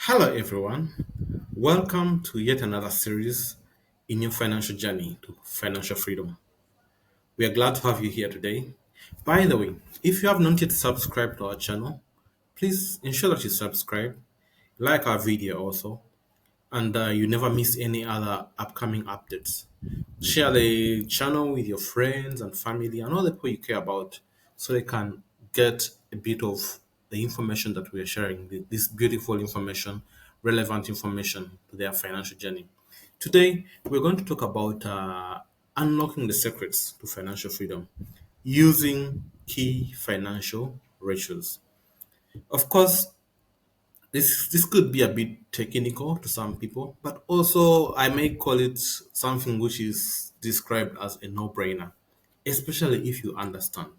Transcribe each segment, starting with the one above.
Hello, everyone. Welcome to yet another series in your financial journey to financial freedom. We are glad to have you here today. By the way, if you have not yet subscribed to our channel, please ensure that you subscribe, like our video also, and you never miss any other upcoming updates. Share the channel with your friends and family and all the people you care about so they can get a bit of the information that we are sharing, this beautiful information, relevant information to their financial journey. Today, we're going to talk about unlocking the secrets to financial freedom using key financial ratios. Of course, this could be a bit technical to some people, but also I may call it something which is described as a no-brainer, especially if you understand.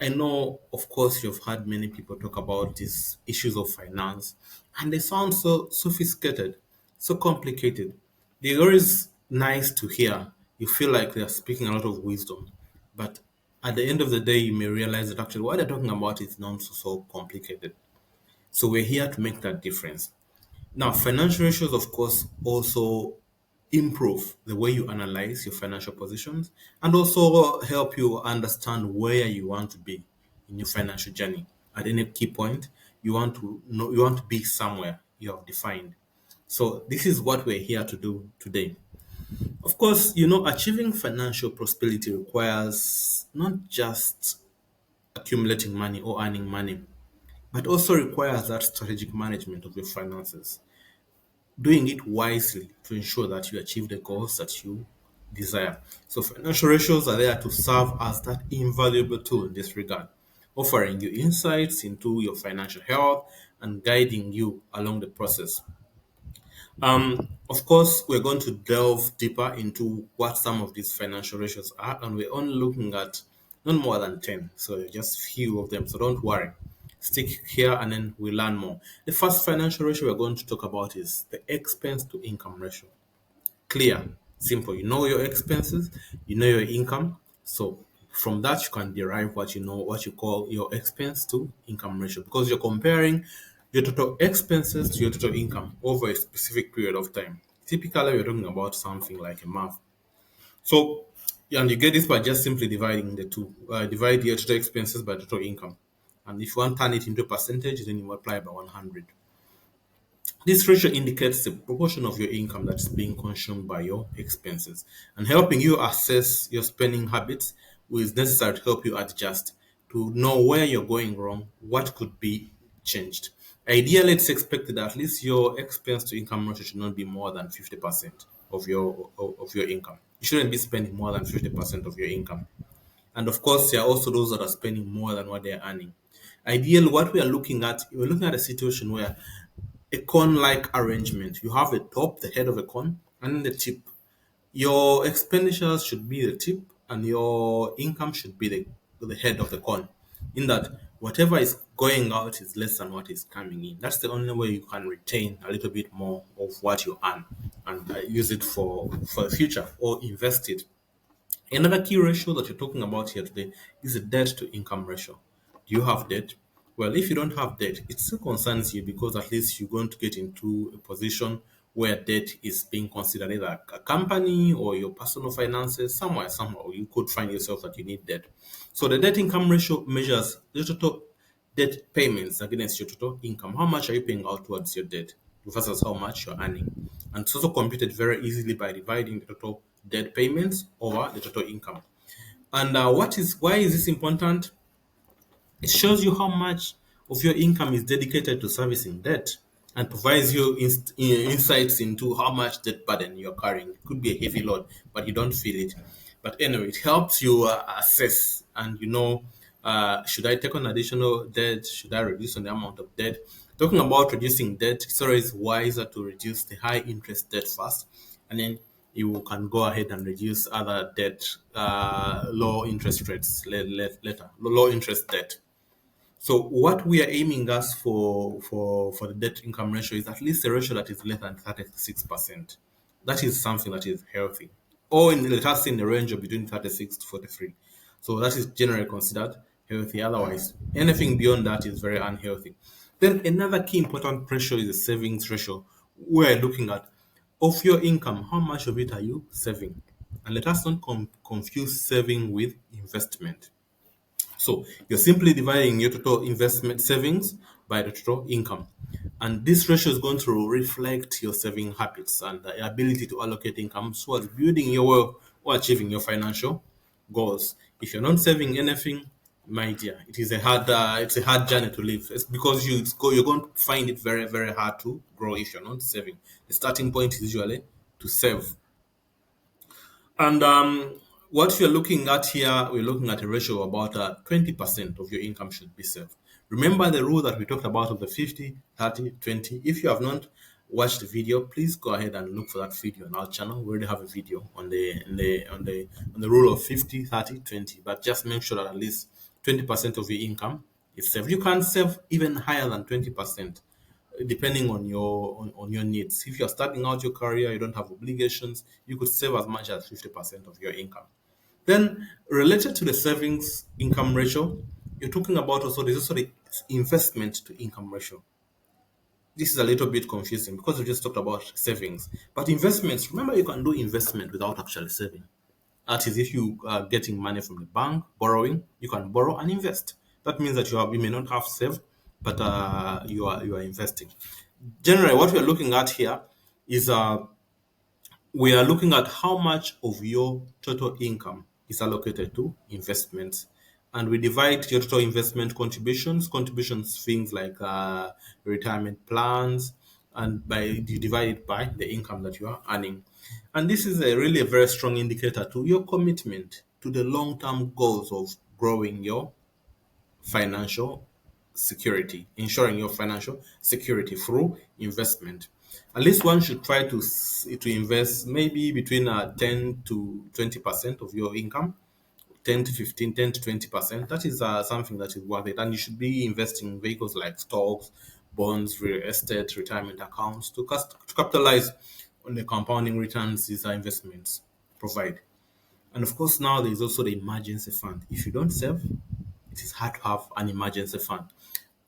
I know, of course, you've heard many people talk about these issues of finance, and they sound so sophisticated, so complicated. They're always nice to hear. You feel like they're speaking a lot of wisdom, but at the end of the day, you may realize that actually what they're talking about is not so complicated. So we're here to make that difference. Now, financial ratios, of course, also improve the way you analyze your financial positions and also help you understand where you want to be in your financial journey. At any key point, you want to know you want to be somewhere you have defined. So this is what we're here to do today. Of course, achieving financial prosperity requires not just accumulating money or earning money, but also requires that strategic management of your finances, doing it wisely to ensure that you achieve the goals that you desire. So, financial ratios are there to serve as that invaluable tool in this regard, offering you insights into your financial health and guiding you along the process. Of course, we're going to delve deeper into what some of these financial ratios are, and we're only looking at not more than 10, so just few of them. So don't worry. Stick here and then we learn more. The first financial ratio we're going to talk about is the expense to income ratio. Clear, simple. You know your expenses, you know your income. So from that, you can derive what you call your expense to income ratio because you're comparing your total expenses to your total income over a specific period of time. Typically, we're talking about something like a month. So, yeah, and you get this by just simply dividing the two. Divide your total expenses by total income. And if you want to turn it into a percentage, then you multiply by 100. This ratio indicates the proportion of your income that's being consumed by your expenses and helping you assess your spending habits is necessary to help you adjust to know where you're going wrong, what could be changed. Ideally, it's expected that at least your expense to income ratio should not be more than 50% of your income. You shouldn't be spending more than 50% of your income. And of course, there are also those that are spending more than what they're earning. Ideally, what we are looking at, we're looking at a situation where a cone-like arrangement. You have the top, the head of a cone, and the tip. Your expenditures should be the tip, and your income should be the head of the cone. In that, whatever is going out is less than what is coming in. That's the only way you can retain a little bit more of what you earn and use it for the future or invest it. Another key ratio that you're talking about here today is the debt to income ratio. Do you have debt? Well, if you don't have debt, it still concerns you because at least you're going to get into a position where debt is being considered either a company or your personal finances, somehow you could find yourself that you need debt. So the debt income ratio measures the total debt payments against your total income. How much are you paying out towards your debt versus how much you're earning? And it's also computed very easily by dividing the total debt payments over the total income. And why is this important? It shows you how much of your income is dedicated to servicing debt and provides you insights into how much debt burden you're carrying. It could be a heavy load, but you don't feel it. But anyway, it helps you assess and should I take on additional debt? Should I reduce on the amount of debt? Talking about reducing debt, it's always wiser to reduce the high interest debt first, and then you can go ahead and reduce other debt, low interest rates later, low interest debt. So what we are aiming us for the debt income ratio is at least a ratio that is less than 36%. That is something that is healthy. Or let us say in the range of between 36 to 43. So that is generally considered healthy. Otherwise, anything beyond that is very unhealthy. Then another key important ratio is the savings ratio. We're looking at of your income, how much of it are you saving? And let us not confuse saving with investment. So you're simply dividing your total investment savings by the total income. And this ratio is going to reflect your saving habits and the ability to allocate income towards building your wealth or achieving your financial goals. If you're not saving anything, my dear, it's a hard journey to live. It's because you're going to find it very, very hard to grow if you're not saving. The starting point is usually to save. And what we're looking at here, we're looking at a ratio of about 20% of your income should be saved. Remember the rule that we talked about of the 50, 30, 20. If you have not watched the video, please go ahead and look for that video on our channel. We already have a video on the rule of 50, 30, 20. But just make sure that at least 20% of your income is saved. You can save even higher than 20% depending on on your needs. If you're starting out your career, you don't have obligations, you could save as much as 50% of your income. Then, related to the savings income ratio, you're talking about also there's also the investment to income ratio. This is a little bit confusing because we just talked about savings, but investments. Remember, you can do investment without actually saving. That is, if you are getting money from the bank, borrowing, you can borrow and invest. That means that you may not have saved, but you are investing. Generally, what we are looking at here is we are looking at how much of your total income is allocated to investments. And we divide your total investment contributions, things like retirement plans, and by you divide it by the income that you are earning. And this is really a very strong indicator to your commitment to the long-term goals of growing your financial security, ensuring your financial security through investment. At least one should try to invest maybe between 10 to 20% of your income, 10 to 15, 10 to 20%. That is something that is worth it. And you should be investing in vehicles like stocks, bonds, real estate, retirement accounts to capitalize on the compounding returns these investments provide. And of course, now there is also the emergency fund. If you don't save, it is hard to have an emergency fund.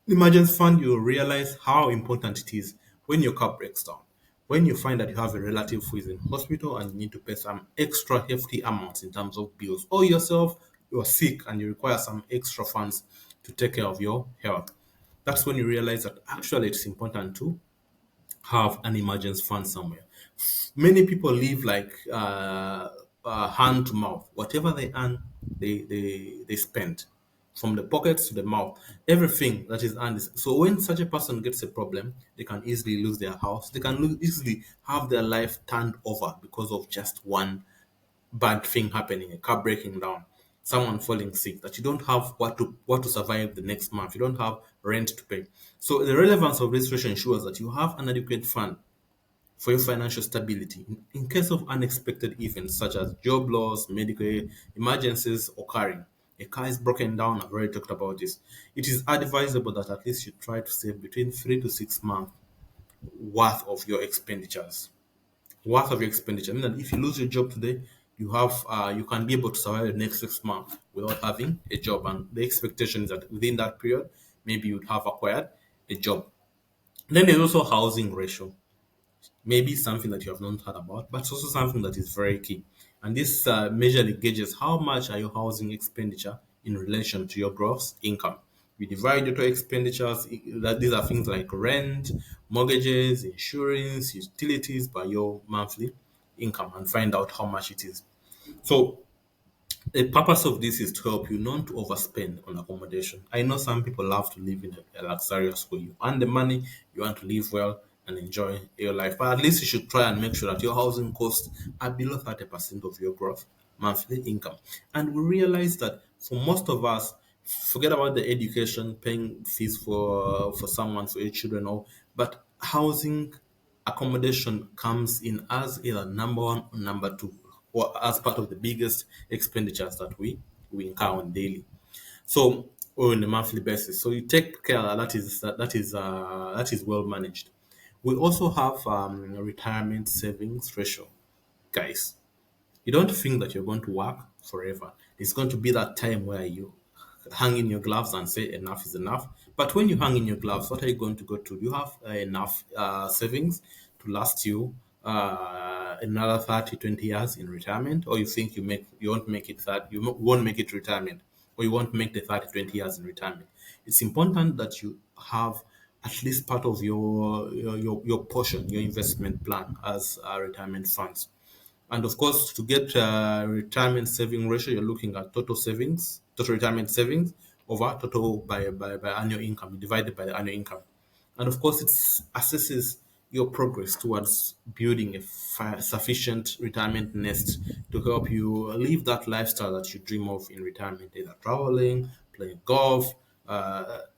Emergency fund, you realize how important it is when your car breaks down. When you find that you have a relative who is in hospital and you need to pay some extra hefty amounts in terms of bills, or yourself, you are sick and you require some extra funds to take care of your health. That's when you realize that actually it's important to have an emergency fund somewhere. Many people live like hand to mouth. Whatever they earn, they spend from the pockets to the mouth. Everything that is earned. So when such a person gets a problem, they can easily lose their house. They can easily have their life turned over because of just one bad thing happening, a car breaking down, someone falling sick, that you don't have what to survive the next month. You don't have rent to pay. So the relevance of this ratio ensures that you have an adequate fund for your financial stability in case of unexpected events such as job loss, medical emergencies occurring. A car is broken down. I've already talked about this. It is advisable that at least you try to save between 3 to 6 months worth of your expenditures worth of your expenditure. Meaning that if you lose your job today, you can be able to survive the next 6 months without having a job. And the expectation is that within that period, maybe you'd have acquired a job. Then there's also housing ratio. Maybe something that you have not heard about, but it's also something that is very key. And this majorly gauges how much are your housing expenditure in relation to your gross income. We divide your total expenditures, that these are things like rent, mortgages, insurance, utilities by your monthly income and find out how much it is. So the purpose of this is to help you not to overspend on accommodation. I know some people love to live in a luxurious way. You earn the money, you want to live well and enjoy your life. But at least you should try and make sure that your housing costs are below 30% of your gross monthly income. And we realize that for most of us, forget about the education, paying fees for someone, for your children, or but housing accommodation comes in as either number one or number two, or as part of the biggest expenditures that we incur on daily. So or on a monthly basis. So you take care that is well managed. We also have retirement savings ratio, guys. You don't think that you're going to work forever. It's going to be that time where you hang in your gloves and say enough is enough But when you hang in your gloves, what are you going to go to? Do you have enough savings to last you another 30, 20 years in retirement? Or you think you won't make it that won't make it retirement, or you won't make the 30, 20 years in retirement? It's important that you have at least part of your portion, your investment plan as retirement funds. And of course, to get retirement saving ratio, you're looking at total savings, total retirement savings over total by annual income, divided by the annual income. And of course, it assesses your progress towards building a sufficient retirement nest to help you live that lifestyle that you dream of in retirement, either traveling, playing golf,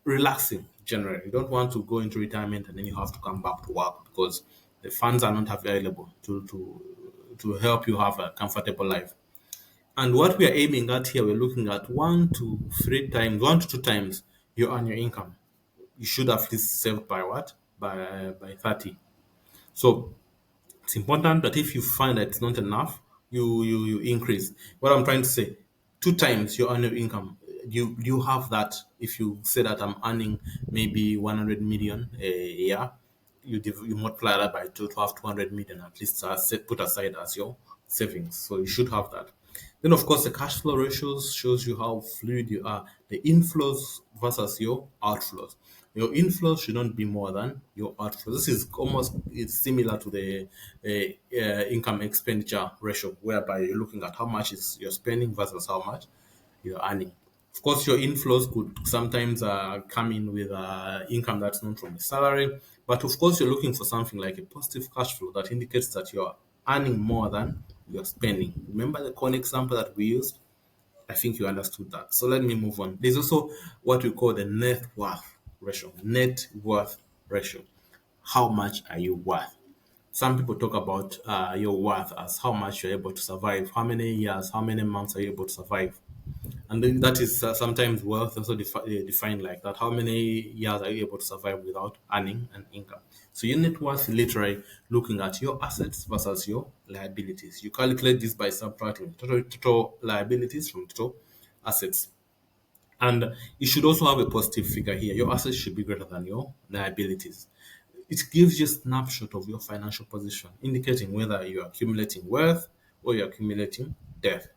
relaxing generally. You don't want to go into retirement and then you have to come back to work because the funds are not available to help you have a comfortable life. And what we are aiming at here, we're looking at 1 to 3 times, 1 to 2 times your annual income. You should have this saved by what? By 30. So it's important that if you find that it's not enough, you increase. What I'm trying to say, 2 times your annual income. You have that. If you say that I'm earning maybe 100 million a year, you multiply that by two to have 200 million at least put aside as your savings. So you should have that. Then of course the cash flow ratios shows you how fluid you are. The inflows versus your outflows. Your inflows should not be more than your outflows. This is almost it's similar to the income expenditure ratio, whereby you're looking at how much is you're spending versus how much you're earning. Of course, your inflows could sometimes come in with income that's not from a salary, but of course, you're looking for something like a positive cash flow that indicates that you're earning more than you're spending. Remember the coin example that we used? I think you understood that. So let me move on. There's also what we call the net worth ratio. Net worth ratio. How much are you worth? Some people talk about your worth as how much you're able to survive, how many years, how many months are you able to survive. And then that is sometimes wealth also defined like that. How many years are you able to survive without earning an income? So your net worth is literally looking at your assets versus your liabilities. You calculate this by subtracting total liabilities from total assets. And you should also have a positive figure here. Your assets should be greater than your liabilities. It gives you a snapshot of your financial position, indicating whether you're accumulating wealth or you're accumulating debt.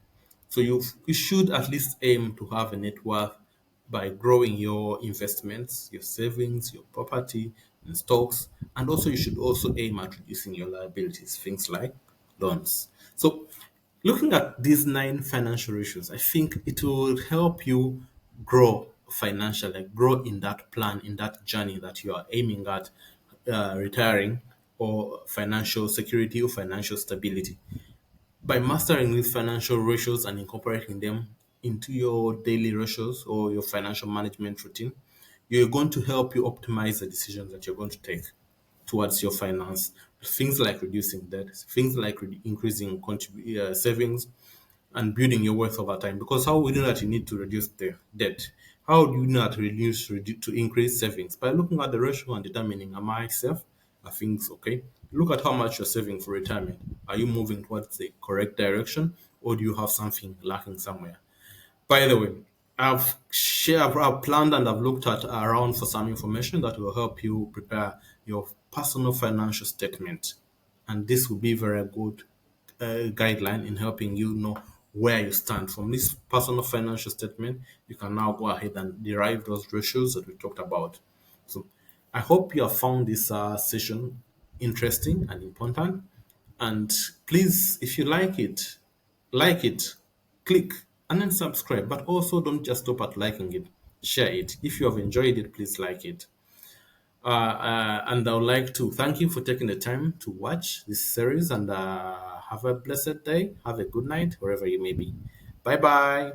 So you should at least aim to have a net worth by growing your investments, your savings, your property, and stocks. And also you should also aim at reducing your liabilities, things like loans. So looking at these 9 financial ratios, I think it will help you grow financially, grow in that plan, in that journey that you are aiming at retiring or financial security or financial stability. By mastering these financial ratios and incorporating them into your daily ratios or your financial management routine, you're going to help you optimize the decisions that you're going to take towards your finance. Things like reducing debt, things like increasing savings, and building your wealth over time. Because how we know that you need to reduce the debt? How do you know that to increase savings? By looking at the ratio and determining, am I safe? Are things okay? Look at how much you're saving for retirement. Are you moving towards the correct direction, or do you have something lacking somewhere? By the way, I've planned and I've looked at around for some information that will help you prepare your personal financial statement. And this will be very good guideline in helping you know where you stand. From this personal financial statement, you can now go ahead and derive those ratios that we talked about. So I hope you have found this session interesting and important. And please, if you like it, click and then subscribe. But also don't just stop at liking it. Share it. If you have enjoyed it, please like it. And I would like to thank you for taking the time to watch this series and have a blessed day. Have a good night wherever you may be. Bye bye.